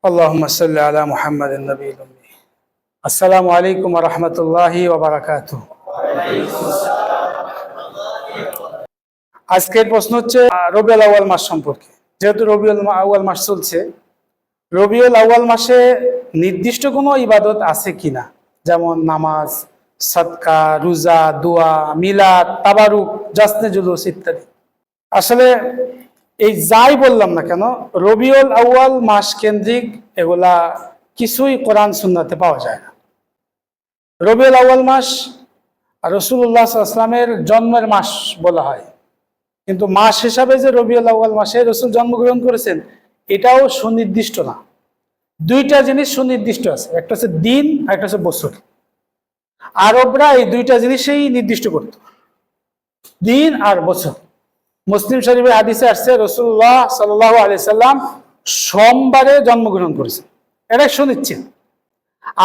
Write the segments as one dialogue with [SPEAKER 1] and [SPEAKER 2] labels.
[SPEAKER 1] আল্লাহুম্মা সাল্লি আলা মুহাম্মাদিন নবিয়্যিল উম্মি। আসসালামু আলাইকুম ওয়া রাহমাতুল্লাহি ওয়া বারাকাতুহু। আজকের প্রশ্ন হচ্ছে রবিউল আউয়াল মাস সম্পর্কে। যেহেতু রবিউল আউয়াল মাস চলছে, রবিউল আউয়াল মাসে নির্দিষ্ট কোনো ইবাদত আছে কিনা, যেমন নামাজ, সাদকা, রোজা, দোয়া, মিলাদ, তাবারুক, জাসনে জুলুস ইত্যাদি। আসলে এই যাই বললাম না কেন, রবিউল আউয়াল মাস কেন্দ্রিক এগুলা কিছুই কোরআন সুন্নাতে পাওয়া যায় না। রবিউল আউয়াল মাস রাসূলুল্লাহ সাল্লাল্লাহু আলাইহি ওয়াসাল্লামের জন্মের মাস বলা হয়, কিন্তু মাস হিসাবে যে রবিউল আউয়াল মাসে রাসূল জন্মগ্রহণ করেছেন এটাও সুনির্দিষ্ট না। দুইটা জিনিস সুনির্দিষ্ট আছে, একটা হচ্ছে দিন আর একটা হচ্ছে বছর। আরবরা এই দুইটা জিনিসই নির্দিষ্ট করত, দিন আর বছর। মুসলিম শরীফের হাদিসে আসছে রাসূলুল্লাহ সাল্লাল্লাহু আলাইহি সাল্লাম সোমবারে জন্মগ্রহণ করেছেন, এটা সুনিশ্চিত।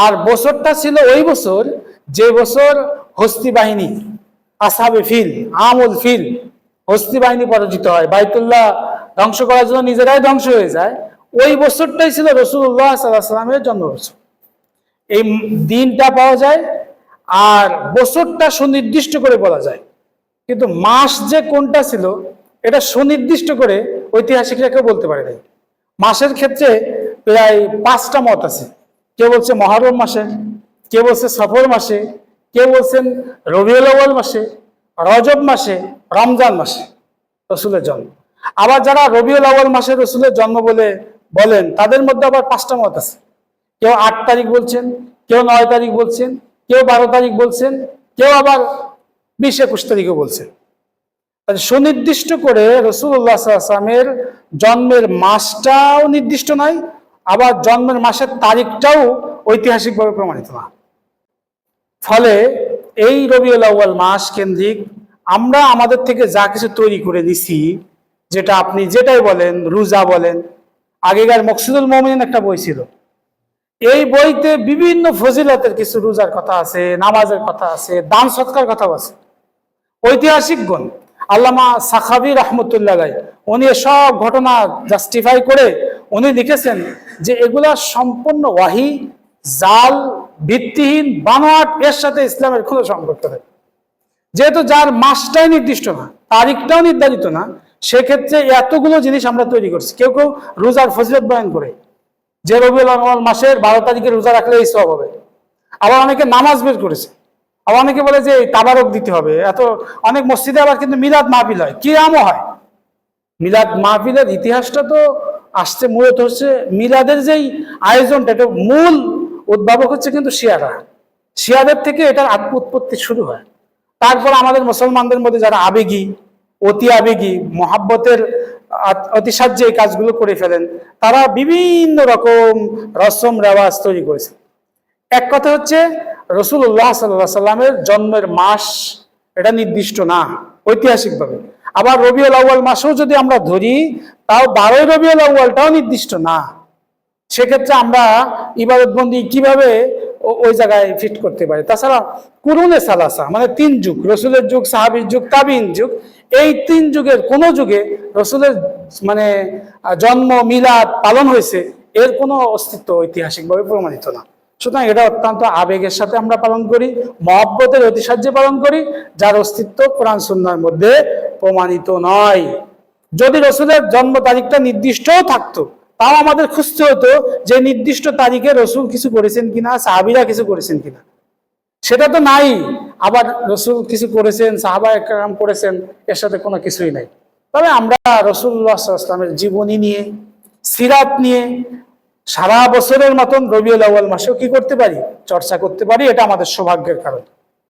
[SPEAKER 1] আর বছরটা ছিল ওই বছর যে বছর হস্তি বাহিনী, আসহাবে ফিল, আমুল ফিল, হস্তি বাহিনী পরাজিত হয়, বাইতুল্লাহ ধ্বংস করার জন্য নিজেরাই ধ্বংস হয়ে যায়। ওই বছরটাই ছিল রাসূলুল্লাহ সাল্লাল্লাহু আলাইহি সাল্লামের জন্ম বছর। এই দিনটা পাওয়া যায় আর বছরটা সুনির্দিষ্ট করে বলা যায়, কিন্তু মাস যে কোনটা ছিল এটা সুনির্দিষ্ট করে ঐতিহাসিকরা কেউ বলতে পারে নাই। মাসের ক্ষেত্রে প্রায় 5টা মত আছে। কেউ বলছে মুহররম মাসে, কেউ বলছে সফর মাসে, কেউ বলছেন রবিউল আউয়াল মাসে, রজব মাসে, রমজান মাসে রাসূলের জন্ম। আবার যারা রবিউল আউয়াল মাসে রাসূলের জন্ম বলেন তাদের মধ্যে আবার 5টা মত আছে। কেউ 8 তারিখ বলছেন, কেউ 9 তারিখ বলছেন, কেউ 12 তারিখ বলছেন, কেউ আবার 20-21 তারিখও বলছেন। সুনির্দিষ্ট করে রাসূলুল্লাহ সাল্লাল্লাহু আলাইহি ওয়াসাল্লামের জন্মের মাসটাও নির্দিষ্ট নয়, আবার জন্মের মাসের তারিখটাও ঐতিহাসিকভাবে প্রমাণিত না। ফলে এই রবিউল আউয়াল মাস কেন্দ্রিক আমরা আমাদের থেকে যা কিছু তৈরি করে নিছি, যেটা আপনি যেটাই বলেন, রোজা বলেন, আগেকার মকসুদুল মুমিনিন একটা বই ছিল, এই বইতে বিভিন্ন ফজিলতের কিছু রোজার কথা আছে, নামাজের কথা আছে, দান সৎকার কথাও আছে। ঐতিহাসিকগণ আল্লামা সাখাবী রাহমাতুল্লাহ আলাইহি উনি সব ঘটনা জাস্টিফাই করে উনি লিখেছেন যে এগুলা সম্পূর্ণ ওয়াহি, জাল, ভিত্তিহীন, বানোয়াট, এর সাথে ইসলামের কোনো সম্পর্ক নেই। যেহেতু যার মাসটাই নির্দিষ্ট না, তারিখটাও নির্ধারিত না, সেক্ষেত্রে এতগুলো জিনিস আমরা তৈরি করছি। কেউ কেউ রোজার ফজিলত বয়ান করে যে রবিউল আউয়াল মাসের 12 তারিখে রোজা রাখলে এই সওয়াব হবে। আবার অনেকে নামাজ বের করেছে, আবার অনেকে বলে যে তাবারক দিতে হবে। অনেক মসজিদে আবার কিন্তু মিলাদ মাহফিল হয়, কিয়ামও হয়। মিলাদ মাহফিলের ইতিহাসটা তো আসছে মূলত হচ্ছে মিলাদের যেই আয়োজনটা, এটা মূল উদ্ভাবক হচ্ছে কিন্তু শিয়াদের থেকে এটার উৎপত্তি শুরু হয়। তারপর আমাদের মুসলমানদের মধ্যে যারা আবেগী, অতি আবেগী, মহাব্বতের অতিসাহ্যে এই কাজগুলো করে ফেলেন, তারা বিভিন্ন রকম রসম রেওয়াজ তৈরি করেছে। এক কথা হচ্ছে রাসূলুল্লাহ সাল্লাল্লাহু আলাইহি সাল্লামের জন্মের মাস এটা নির্দিষ্ট না ঐতিহাসিকভাবে। আবার রবিউল আউয়াল মাসেও যদি আমরা ধরি, তাও 12 রবিউল আউয়ালটাও নির্দিষ্ট না। সেক্ষেত্রে আমরা ইবাদতবন্দি কিভাবে ওই জায়গায় ফিট করতে পারি? তাছাড়া কুরুনে সালাসা মানে 3 যুগ, রসুলের যুগ, সাহাবীর যুগ, তাবিঈন যুগ, এই 3 যুগের কোনো যুগে রসুলের মানে জন্ম, মিলাদ পালন হয়েছে এর কোনো অস্তিত্ব ঐতিহাসিকভাবে প্রমাণিত না। সুতরাং এটা অত্যন্ত আবেগের সাথে আমরা পালন করি, মহব্বতের অতিসাহ্যে পালন করি, যার অস্তিত্ব কোরআন সুন্নাহর মধ্যে প্রমাণিত নয়। যদি রসুলের জন্ম তারিখটা নির্দিষ্টও থাকতো, তাও আমাদের খুঁজতে হতো যে নির্দিষ্ট তারিখে রসুল কিছু করেছেন কিনা, সাহাবীরা কিছু করেছেন কিনা। সেটা তো নাই। আবার রসুল কিছু করেছেন, সাহাবা একরাম করেছেন, এর সাথে কোনো কিছুই নাই। তবে আমরা রাসূলুল্লাহ সাল্লাল্লাহু আলাইহি ওয়াসাল্লামের জীবনী নিয়ে, সিরাত নিয়ে সারা বছরের মতন রবিউল আউয়াল মাসেও কি করতে পারি? চর্চা করতে পারি। এটা আমাদের সৌভাগ্যের কারণ।